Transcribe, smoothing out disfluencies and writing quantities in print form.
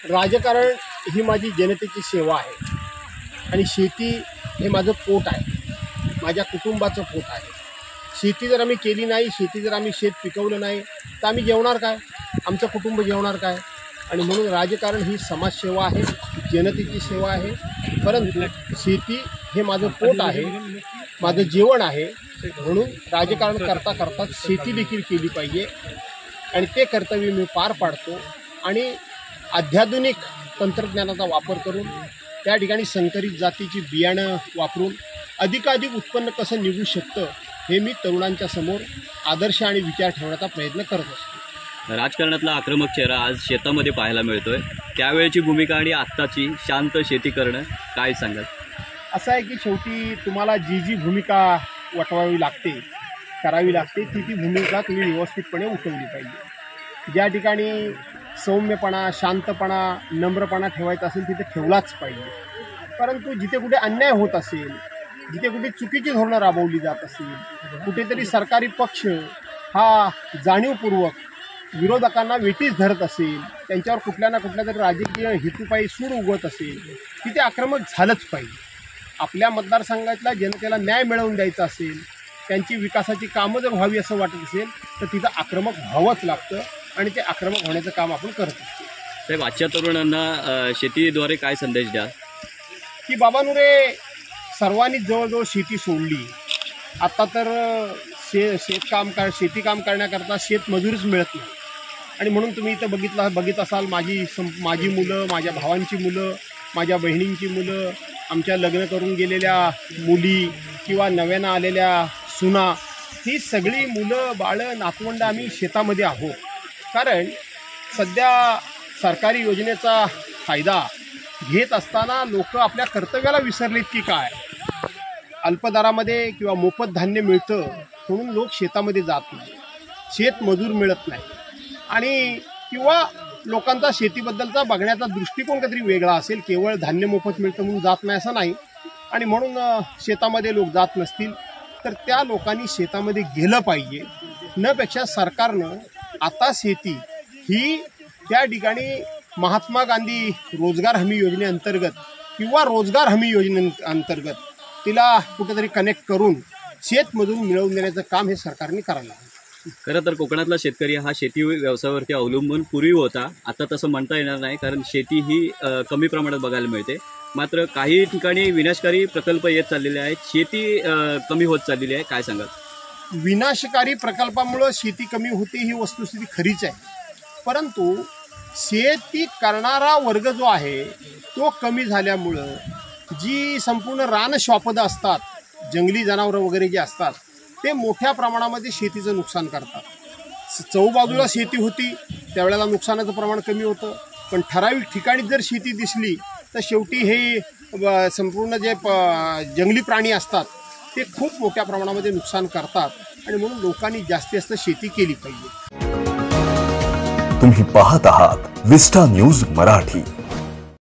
राजकारण ही माझी जनतेची सेवा आहे आणि शेती हे माझं पोट आहे, माझ्या कुटुंबाचं पोट आहे। शेती जर आम्ही केली नाही, शेती जर आम्ही शेत पिकवलं नाही तर आम्ही जेवणार काय, आमचं कुटुंब जेवणार काय। आणि म्हणून राजकारण ही समाजसेवा आहे, जनतेची सेवा आहे। परंतु शेती हे माझं पोट आहे, माझं जेवण आहे। म्हणून राजकारण करता करता शेती देखील केली पाहिजे आणि ते कर्तव्य मी पार पाडतो। आणि अत्याधुनिक तंत्रज्ञानाचा वापर करून त्या ठिकाणी संकरित जातीची बियाणं वापरून अधिकाधिक उत्पन्न कसं निघू शकतं हे मी तरुणांच्या समोर आदर्श आणि विचार ठेवण्याचा प्रयत्न करत असतो। राजकारणातला आक्रमक चेहरा आज शेतामध्ये पाहायला मिळतोय, त्यावेळेची भूमिका आणि आत्ताची शांत शेती करणं काय सांगाल? असं आहे की शेवटी तुम्हाला जी भूमिका वटवावी लागते, करावी लागते, ती भूमिका तुम्ही व्यवस्थितपणे उठवली पाहिजे। ज्या ठिकाणी सौम्यपणा, शांतपणा, नम्रपणा ठेवायचा असेल तिथे ठेवलाच पाहिजे। परंतु जिथे कुठे अन्याय होत असेल, जिथे कुठे चुकीची धोरणं राबवली जात असेल, कुठेतरी सरकारी पक्ष हा जाणीवपूर्वक विरोधकांना वेठीस धरत असेल, त्यांच्यावर कुठल्या ना कुठल्या तरी राजकीय हेतूपायी सूड उगवत असेल, तिथे आक्रमक झालंच पाहिजे। आपल्या मतदारसंघातल्या जनतेला न्याय मिळवून द्यायचा असेल, त्यांची विकासाची कामं जर व्हावी असं वाटत असेल तर तिथं आक्रमक व्हावंच लागतं आणि ते आक्रमक होण्याचं काम आपण करत असतो। साहेब, आजच्या तरुणांना शेतीद्वारे काय संदेश द्या की बाबांनो रे, सर्वांनी जवळजवळ शेती सोडली। आता तर शेती काम करण्याकरता शेतमजूरच मिळत नाही। आणि म्हणून तुम्ही इथं बघित असाल माझी मुलं, माझ्या भावांची मुलं, माझ्या बहिणींची मुलं, आमच्या लग्न करून गेलेल्या मुली किंवा नव्यानं आलेल्या सुना, ही सगळी मुलं बाळं नातवंड आम्ही शेतामध्ये आहोत। कारण सध्या सरकारी योजनेचा फायदा घेत असताना लोक आपल्या कर्तव्याला विसरलेत की काय। अल्पदरामध्ये किंवा मोफत धान्य मिळतं म्हणून लोक शेतामध्ये जात नाही, शेतमजूर मिळत नाही आणि किंवा लोकांचा शेतीबद्दलचा बघण्याचा दृष्टिकोन काहीतरी वेगळा असेल। केवळ धान्य मोफत मिळतं म्हणून जात नाही असं नाही। आणि म्हणून शेतामध्ये लोक जात नसतील तर त्या लोकांनी शेतामध्ये गेलं पाहिजे। नपेक्षा सरकारनं आता शेती ही त्या ठिकाणी महात्मा गांधी रोजगार हमी योजनेअंतर्गत किंवा रोजगार हमी योजनेअंतर्गत तिला कुठेतरी कनेक्ट करून शेतमजूर मिळवून देण्याचं काम हे सरकारने करायला हवं। खरं तर कोकणातला शेतकरी हा शेती व्यवसायावरती अवलंबून पूर्वी होता, आता तसं म्हणता येणार नाही, कारण शेती ही कमी प्रमाणात बघायला मिळते। मात्र काही ठिकाणी विनाशकारी प्रकल्प येत चाललेले आहेत, शेती कमी होत चाललेली आहे, काय सांगाल? विनाशकारी प्रकल्पामुळं शेती कमी होते ही वस्तुस्थिती खरीच आहे। परंतु शेती करणारा वर्ग जो आहे तो कमी झाल्यामुळं जी संपूर्ण रानश्वापदं असतात, जंगली जनावरं वगैरे जे असतात ते मोठ्या प्रमाणामध्ये शेतीचं नुकसान करतात। चौबाजूला शेती होती त्यावेळेला नुकसानाचं प्रमाण कमी होतं, पण ठराविक ठिकाणी जर शेती दिसली तर शेवटी हे संपूर्ण जे जंगली प्राणी असतात ते खूप मोठ्या प्रमाणामध्ये नुकसान करतात आणि म्हणून लोकांनी जास्तीत जास्त शेती केली पाहिजे। तुम्ही पाहत आहात विस्टा न्यूज मराठी।